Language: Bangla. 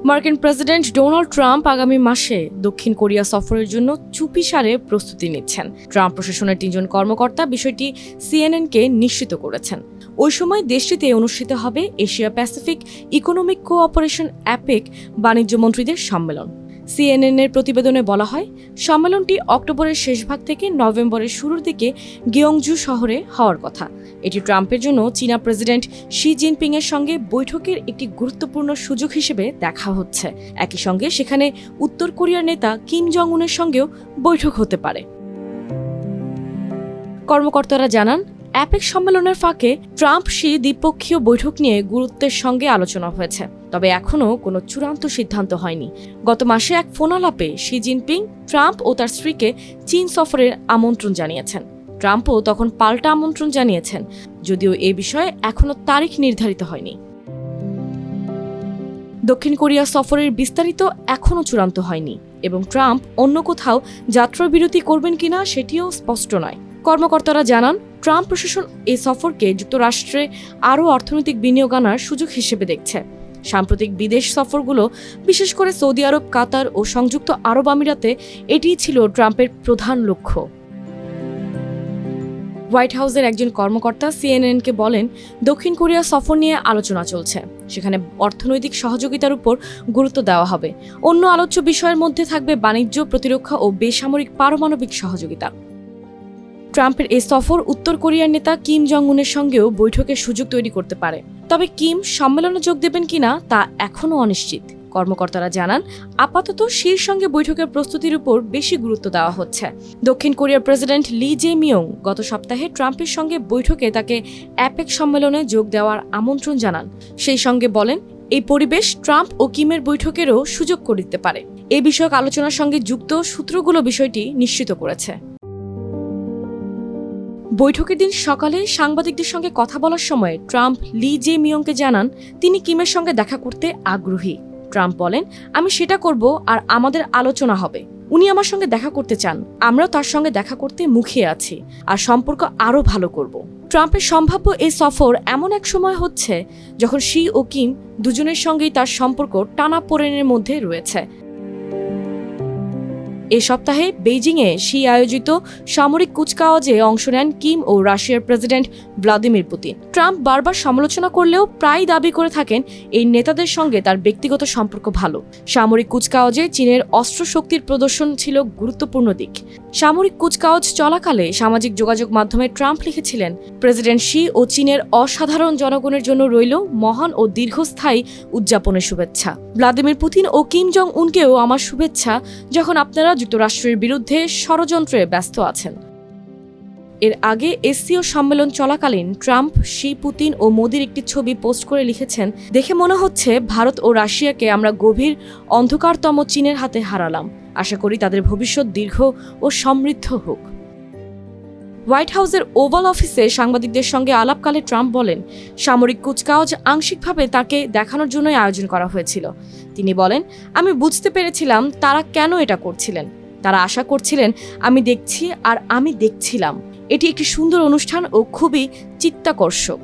মার্কিন প্রেসিডেন্ট ডোনাল্ড ট্রাম্প আগামী মাসে দক্ষিণ কোরিয়া সফরের জন্য চুপিসারে প্রস্তুতি নিচ্ছেন। ট্রাম্প প্রশাসনের 3 জন কর্মকর্তা বিষয়টি সিএনএনকে নিশ্চিত করেছেন। ওই সময় দেশটিতে অনুষ্ঠিত হবে Asia Pacific economic cooperation APEC বাণিজ্য মন্ত্রীদের সম্মেলন। সিএনএনের প্রতিবেদনে বলা হয়, সম্মেলনটি অক্টোবরের শেষভাগ থেকে নভেম্বরের শুরুর দিকে গিয়ংজু শহরে হওয়ার কথা। এটি ট্রাম্পের জন্য চীনা প্রেসিডেন্ট শি জিনপিং এর সঙ্গে বৈঠকের একটি গুরুত্বপূর্ণ সুযোগ হিসেবে দেখা হচ্ছে। একই সঙ্গে সেখানে উত্তর কোরিয়ার নেতা কিম জং উনের সঙ্গেও বৈঠক হতে পারে। কর্মকর্তারা জানান, অ্যাপেক সম্মেলনের ফাঁকে ট্রাম্প শি দ্বিপক্ষীয় বৈঠক নিয়ে গুরুত্বের সঙ্গে আলোচনা হয়েছে, তবে এখনও কোনো চূড়ান্ত সিদ্ধান্ত হয়নি। গত মাসে এক ফোনালাপে শি জিনপিং ট্রাম্প ও তার স্ত্রীকে চীন সফরের আমন্ত্রণ জানিয়েছেন। ট্রাম্পও তখন পাল্টা আমন্ত্রণ জানিয়েছেন, যদিও এ বিষয়ে এখনও তারিখ নির্ধারিত হয়নি। দক্ষিণ কোরিয়া সফরের বিস্তারিত এখনও চূড়ান্ত হয়নি এবং ট্রাম্প অন্য কোথাও যাত্রাবিরতি করবেন কিনা সেটিও স্পষ্ট নয়। কর্মকর্তারা জানান, ট্রাম্প প্রশাসন এই সফরকে যুক্তরাষ্ট্রে আরও অর্থনৈতিক বিনিয়োগ আনার সুযোগ হিসেবে দেখছে। সাম্প্রতিক বিদেশ সফরগুলো, বিশেষ করে সৌদি আরব, কাতার ও সংযুক্ত আরব আমিরাতে, এটিই ছিল ট্রাম্পের প্রধান লক্ষ্য। হোয়াইট হাউসের একজন কর্মকর্তা সিএনএনকে বলেন, দক্ষিণ কোরিয়া সফর নিয়ে আলোচনা চলছে। সেখানে অর্থনৈতিক সহযোগিতার উপর গুরুত্ব দেওয়া হবে। অন্য আলোচ্য বিষয়ের মধ্যে থাকবে বাণিজ্য, প্রতিরক্ষা ও বেসামরিক পারমাণবিক সহযোগিতা। ট্রাম্পের এই সফর উত্তর কোরিয়ার নেতা কিম জং উনের সঙ্গেও বৈঠকের সুযোগ তৈরি করতে পারে, তবে কিম সম্মেলনে যোগ দেবেন কিনা তা এখনও অনিশ্চিত। কর্মকর্তারা জানান, আপাতত শির সঙ্গে বৈঠকের প্রস্তুতির উপর বেশি গুরুত্ব দেওয়া হচ্ছে। দক্ষিণ কোরিয়ার প্রেসিডেন্ট লি জে মিয়ং গত সপ্তাহে ট্রাম্পের সঙ্গে বৈঠকে তাকে অ্যাপেক সম্মেলনে যোগ দেওয়ার আমন্ত্রণ জানান। সেই সঙ্গে বলেন, এই পরিবেশ ট্রাম্প ও কিমের বৈঠকেরও সুযোগ করে দিতে পারে। এই বিষয়ক আলোচনার সঙ্গে যুক্ত সূত্রগুলো বিষয়টি নিশ্চিত করেছে। বৈঠকের দিন সকালে সাংবাদিকদের সঙ্গে কথা বলার সময় ট্রাম্প লি জে মিয়ংকে জানান, তিনি কিমের সঙ্গে দেখা করতে আগ্রহী। ট্রাম্প বলেন, আমি সেটা করব আর আমাদের আলোচনা হবে। উনি আমার সঙ্গে দেখা করতে চান, আমরাও তার সঙ্গে দেখা করতে মুখিয়ে আছি আর সম্পর্ক আরও ভালো করব। ট্রাম্পের সম্ভাব্য এই সফর এমন এক সময় হচ্ছে যখন শি ও কিম দুজনের সঙ্গেই তার সম্পর্ক টানাপোড়েনের মধ্যে রয়েছে। এ সপ্তাহে বেইজিংয়ে শি আয়োজিত সামরিক কুচকাওয়াজে অংশ নেন কিম ও রাশিয়ার প্রেসিডেন্ট ভ্লাদিমির পুতিন। ট্রাম্প বারবার সমালোচনা করলেও প্রায় দাবি করে থাকেন এই নেতাদের সঙ্গে তার ব্যক্তিগত সম্পর্ক ভালো। সামরিক কুচকাওয়াজে চীনের অস্ত্র শক্তির প্রদর্শন ছিল গুরুত্বপূর্ণ দিক। সামরিক কুচকাওয়াজ চলাকালে সামাজিক যোগাযোগ মাধ্যমে ট্রাম্প লিখেছিলেন, প্রেসিডেন্ট শি ও চীনের অসাধারণ জনগণের জন্য রইল মহান ও দীর্ঘস্থায়ী উদযাপনের শুভেচ্ছা। ভ্লাদিমির পুতিন ও কিম জং উনকেও আমার শুভেচ্ছা, যখন আপনারা যুক্তরাষ্ট্রের বিরুদ্ধে ষড়যন্ত্রে ব্যস্ত আছেন। এর আগে এসসিও সম্মেলন চলাকালীন ট্রাম্প শি, পুতিন ও মোদির একটি ছবি পোস্ট করে লিখেছেন, দেখে মনে হচ্ছে ভারত ও রাশিয়াকে আমরা গভীর অন্ধকারতম চীনের হাতে হারালাম। আশা করি তাদের ভবিষ্যৎ দীর্ঘ ও সমৃদ্ধ হোক। হোয়াইট হাউসের ওভাল অফিসে সাংবাদিকদের সঙ্গে আলাপকালে ট্রাম্প বলেন, সামরিক কুচকাওয়াজ আংশিকভাবে তাকে দেখানোর জন্যই আয়োজন করা হয়েছিল। তিনি বলেন, আমি বুঝতে পেরেছিলাম তারা কেন এটা করছিলেন। তারা আশা করছিলেন আমি দেখছি আর আমি দেখছিলাম। এটি একটি সুন্দর অনুষ্ঠান ও খুবই চিত্তাকর্ষক।